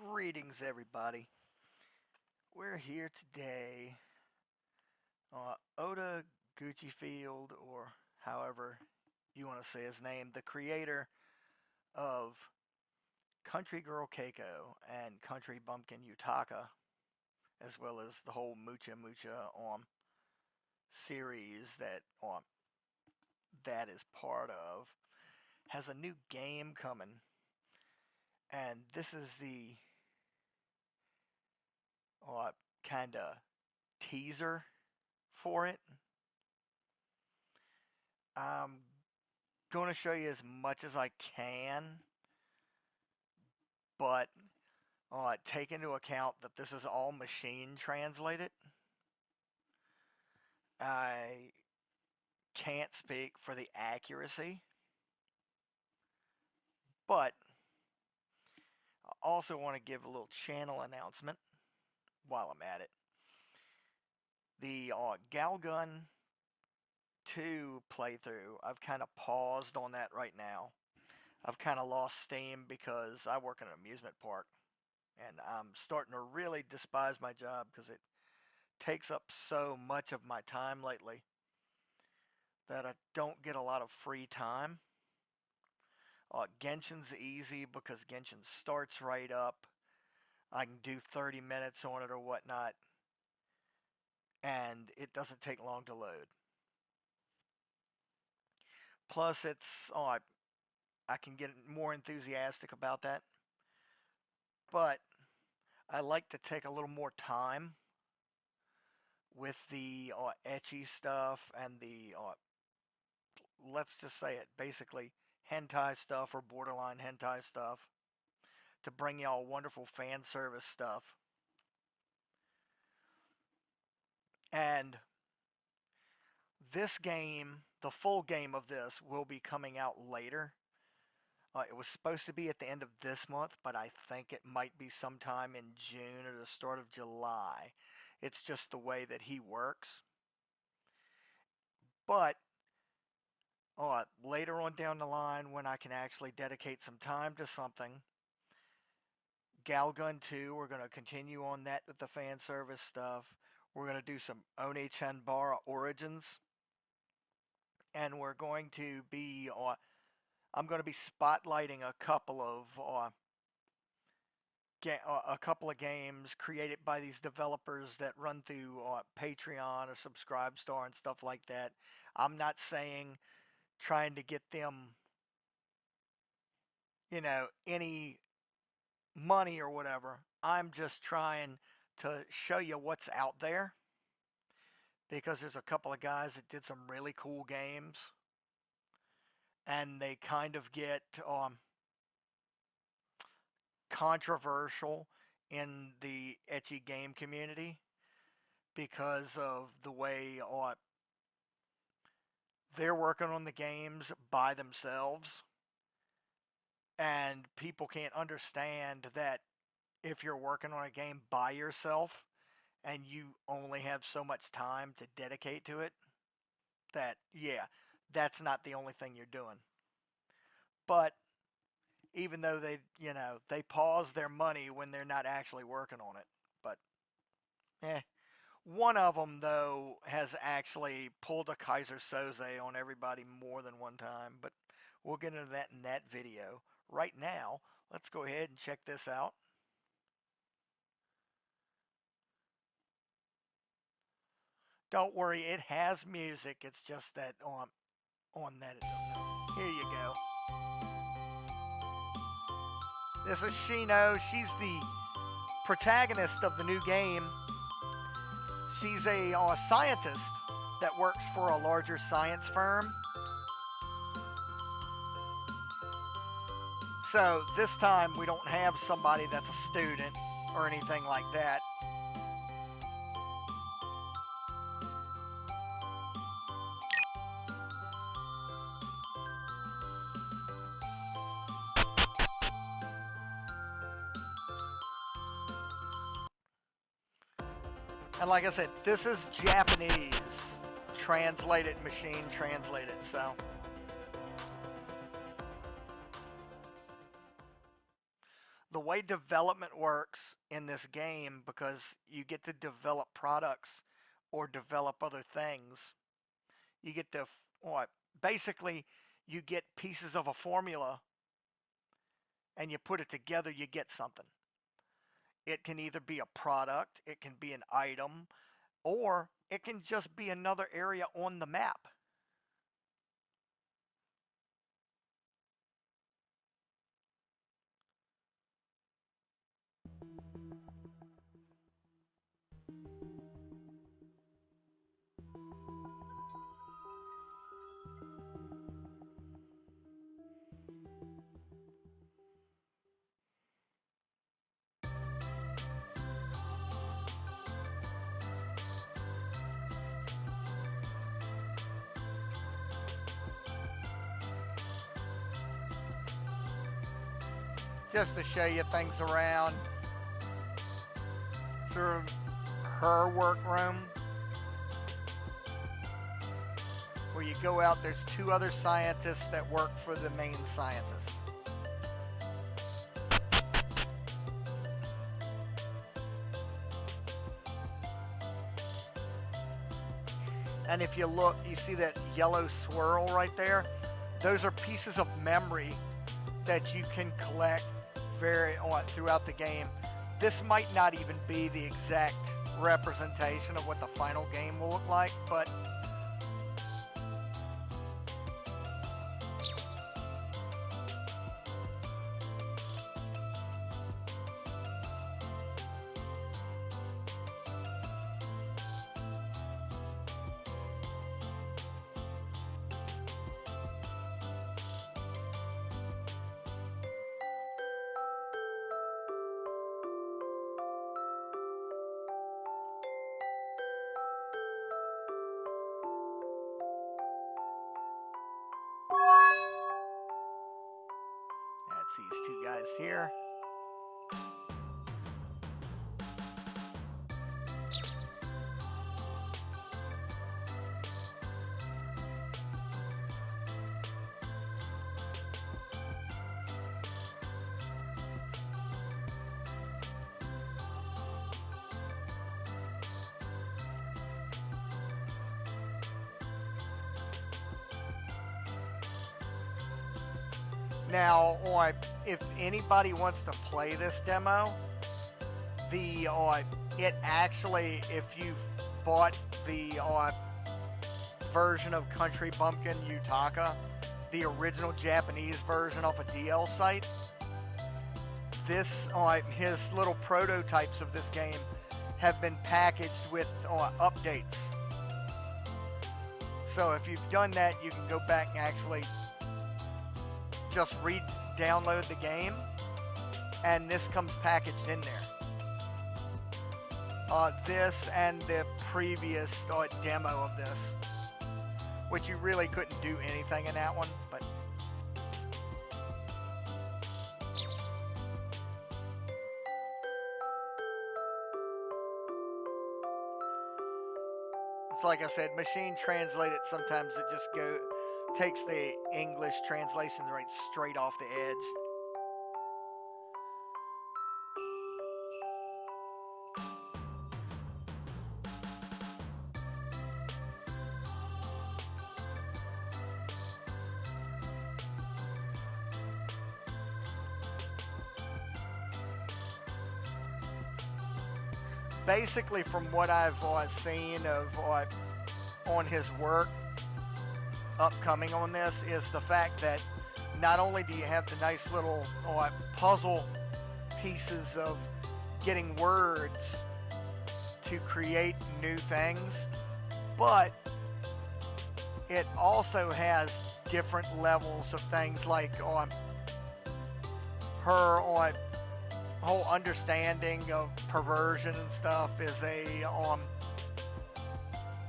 Greetings, everybody. We're here today. Ota Guchi Field, or however you want to say his name, the creator of Country Girl Keiko and Country Bumpkin Yutaka, as well as the whole Mucha Mucha series that is part of, has a new game coming, and this is the kind of teaser for it. I'm going to show you as much as I can, but take into account that this is all machine translated. I can't speak for the accuracy, but I also want to give a little channel announcement while I'm at it. The Galgun 2 playthrough, I've kind of paused on that right now. I've kind of lost steam because I work in an amusement park, and I'm starting to really despise my job because it takes up so much of my time lately that I don't get a lot of free time. Genshin's easy because Genshin starts right up. I can do 30 minutes on it or whatnot, and it doesn't take long to load. Plus, I can get more enthusiastic about that, but I like to take a little more time with the ecchi stuff and the let's just say it, basically hentai stuff or borderline hentai stuff, to bring y'all wonderful fan service stuff. And this game, the full game of this, will be coming out later. It was supposed to be at the end of this month, but I think it might be sometime in June or the start of July. It's just the way that he works. But later on down the line, when I can actually dedicate some time to something, Galgun 2, we're going to continue on that with the fan service stuff. We're going to do some One-Chanbara Origins. And we're going to be, I'm going to be spotlighting a couple of games created by these developers that run through Patreon or Subscribestar and stuff like that. I'm not saying trying to get them, any money or whatever. I'm just trying to show you what's out there, because there's a couple of guys that did some really cool games, and they kind of get controversial in the ecchi game community because of the way they're working on the games by themselves, and people can't understand that if you're working on a game by yourself and you only have so much time to dedicate to it, that, yeah, that's not the only thing you're doing. But even though they pause their money when they're not actually working on it. But one of them, though, has actually pulled a Kaiser Soze on everybody more than one time, but we'll get into that in that video. Right now, let's go ahead and check this out. Don't worry, it has music. It's just that on that it doesn't. Here you go. This is Shino. She's the protagonist of the new game. She's a scientist that works for a larger science firm. So this time we don't have somebody that's a student or anything like that. And like I said, this is Japanese, translated, machine translated, so. the way development works in this game, because you get to develop products or develop other things, you get to what? Basically, you get pieces of a formula and you put it together, you get something. It can either be a product, it can be an item, or it can just be another area on the map. Just to show you things around through her workroom, where you go out, there's 2 other scientists that work for the main scientist. And if you look, you see that yellow swirl right there? Those are pieces of memory that you can collect throughout the game. This might not even be the exact representation of what the final game will look like, but that's these 2 guys here. Now, if anybody wants to play this demo, it actually, if you've bought the version of Country Bumpkin Yutaka, the original Japanese version off a DL site, this his little prototypes of this game have been packaged with updates. So if you've done that, you can go back and actually just re-download the game, and this comes packaged in there. This and the previous demo of this, which you really couldn't do anything in that one, but it's like I said, machine translated. Sometimes it just takes the English translation right straight off the edge. Basically, from what I've seen of on his work upcoming on this, is the fact that not only do you have the nice little puzzle pieces of getting words to create new things, but it also has different levels of things, like her whole understanding of perversion and stuff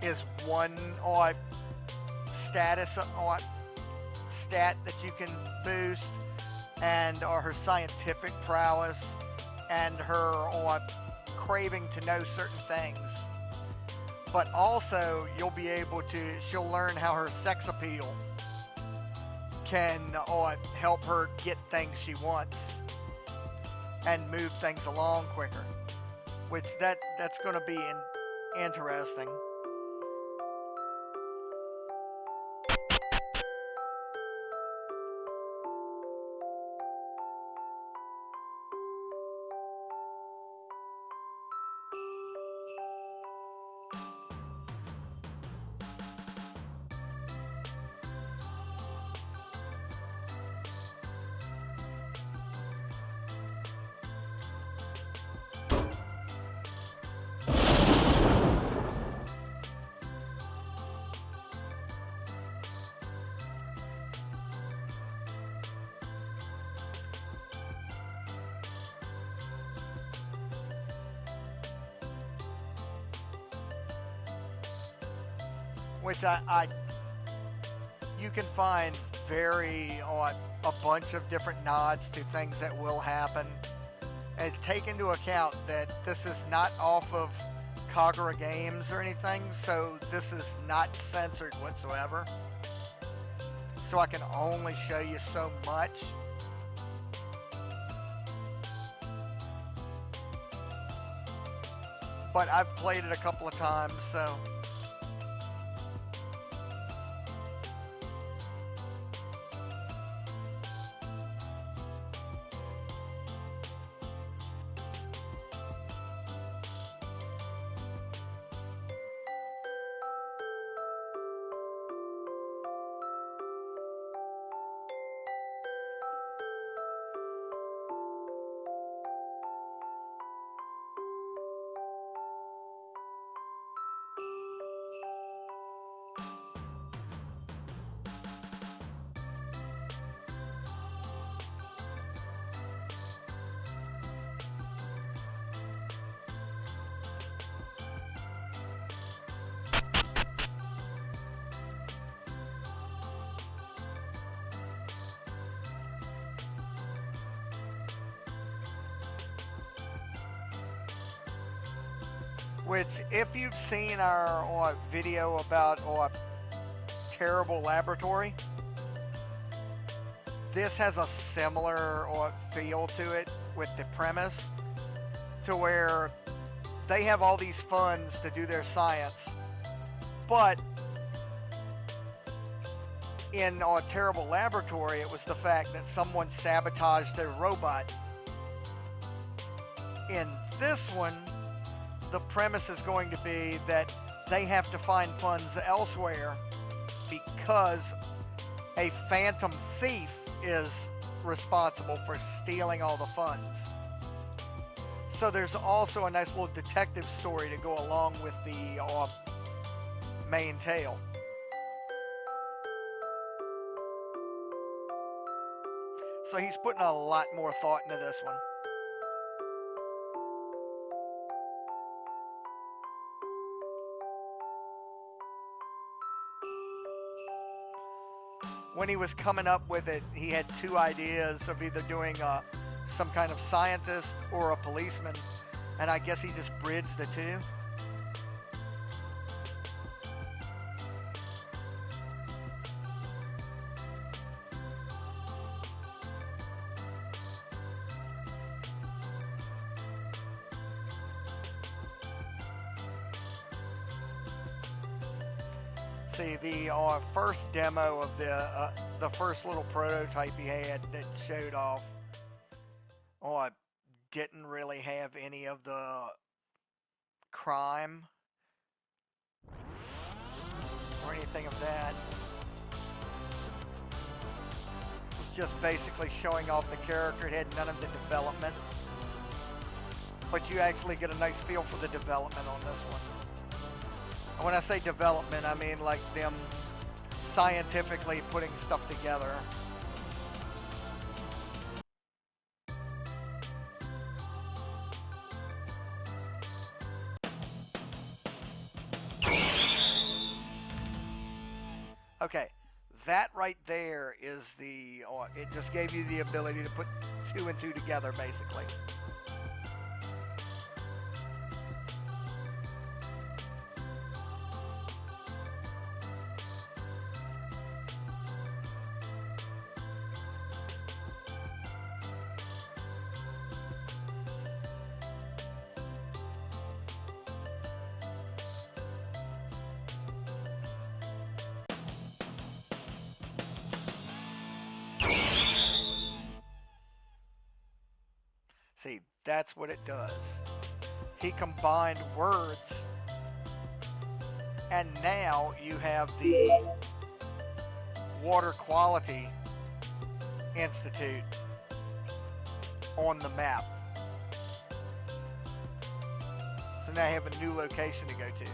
is one status stat that you can boost, and her scientific prowess and her craving to know certain things. But also she'll learn how her sex appeal can help her get things she wants. and move things along quicker, which that's going to be interesting. Which you can find a bunch of different nods to things that will happen, and take into account that this is not off of Kagura Games or anything, so this is not censored whatsoever. So I can only show you so much. But I've played it a couple of times, so which, if you've seen our video about Terrible Laboratory, this has a similar feel to it with the premise, to where they have all these funds to do their science, but in Terrible Laboratory, it was the fact that someone sabotaged their robot. In this one, the premise is going to be that they have to find funds elsewhere because a phantom thief is responsible for stealing all the funds. So there's also a nice little detective story to go along with the main tale. So he's putting a lot more thought into this one. When he was coming up with it, he had two ideas of either doing some kind of scientist or a policeman, and I guess he just bridged the two. See, the first demo of the first little prototype he had that showed off, didn't really have any of the crime or anything of that. It was just basically showing off the character. It had none of the development, but you actually get a nice feel for the development on this one. And when I say development, I mean like them scientifically putting stuff together. Okay, that right there is the, it just gave you the ability to put two and two together, basically. See, that's what it does. He combined words, and now you have the Water Quality Institute on the map. So now you have a new location to go to.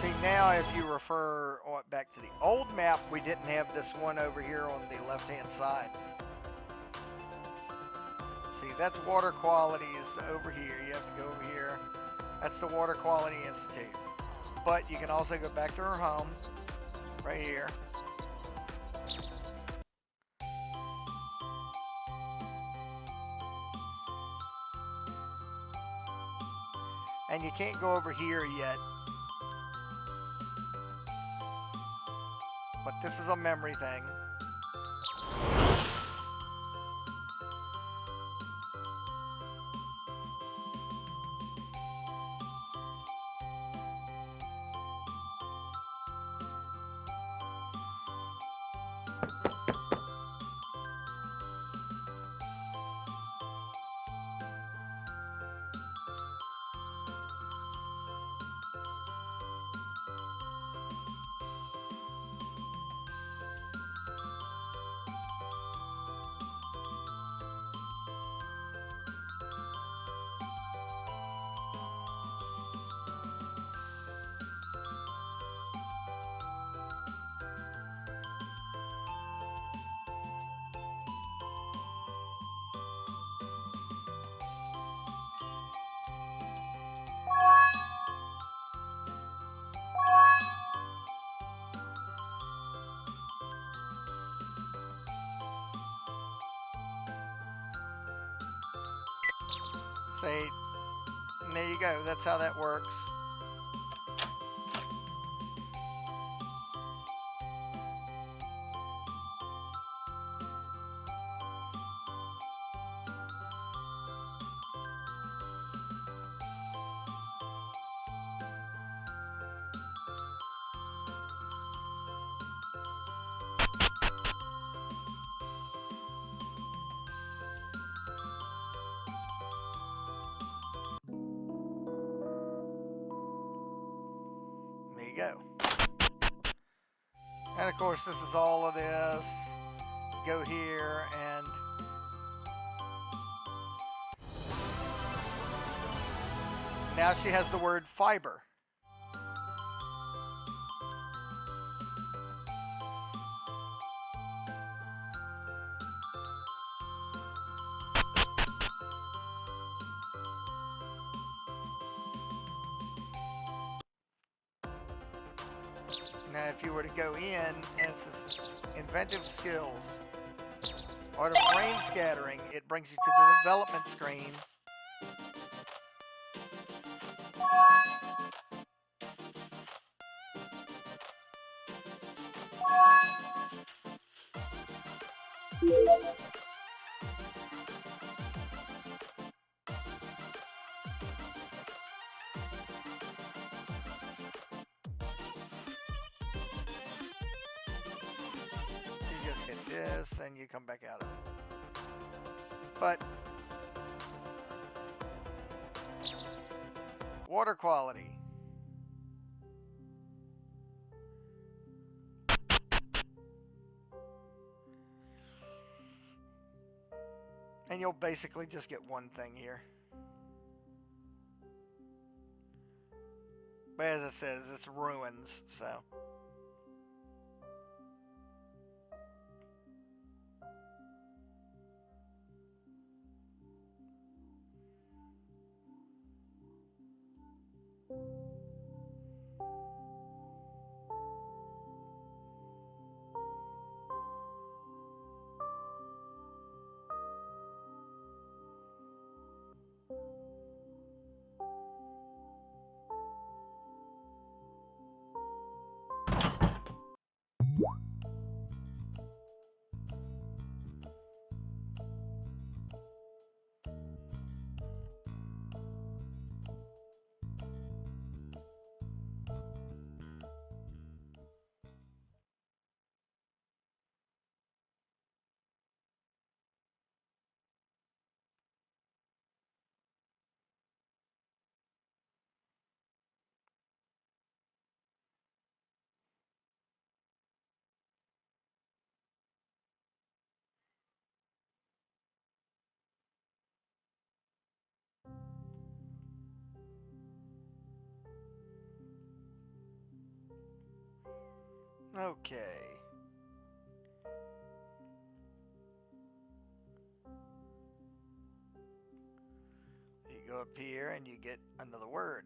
See, now if you refer back to the old map, we didn't have this one over here on the left-hand side. See, that's water quality is over here. You have to go over here. That's the Water Quality Institute. But you can also go back to her home, right here. And you can't go over here yet. But this is a memory thing. Say, and there you go. That's how that works. There you go. And of course, this is all of this. Go here and now she has the word fiber. Now, if you were to go in and it says inventive skills, art of frame scattering, it brings you to the development screen. You just hit this and you come back out of it. But water quality. And you'll basically just get one thing here. But as it says, it's ruins, so. Okay. You go up here and you get another word.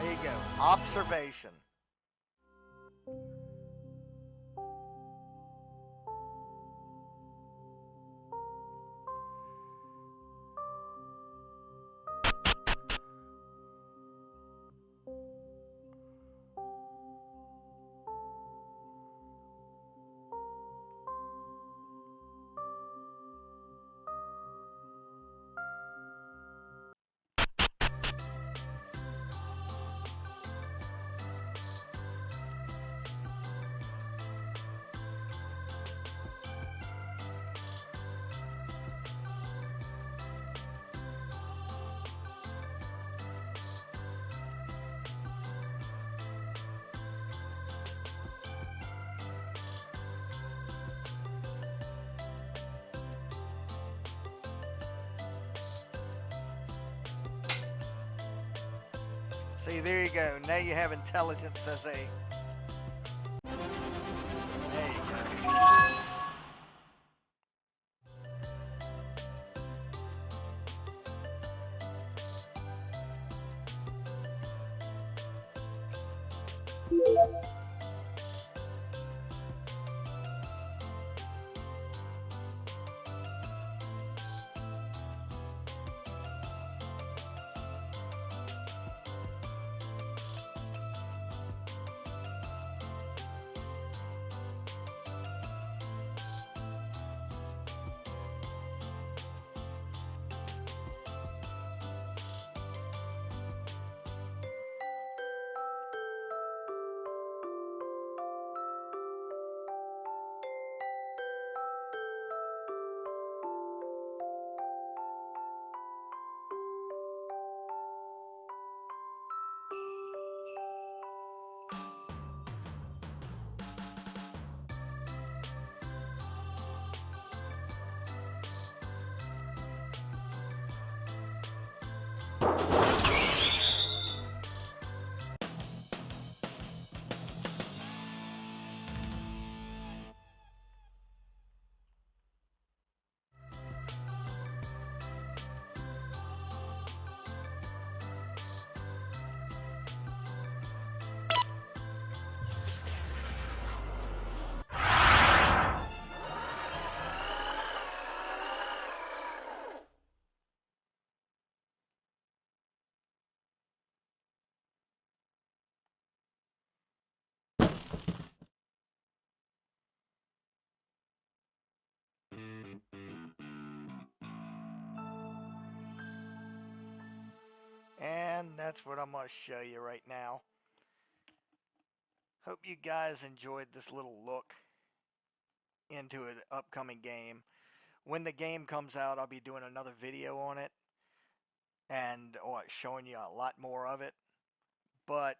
There you go. Observation. See, there you go. Now you have intelligence as a... There you go. And that's what I'm going to show you right now. Hope you guys enjoyed this little look into an upcoming game. When the game comes out, I'll be doing another video on it and showing you a lot more of it. But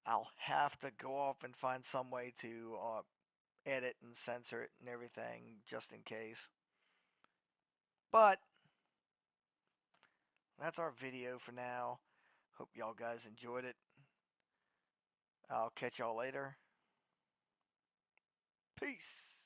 I'll have to go off and find some way to edit and censor it and everything just in case. But that's our video for now. Hope y'all guys enjoyed it. I'll catch y'all later. Peace.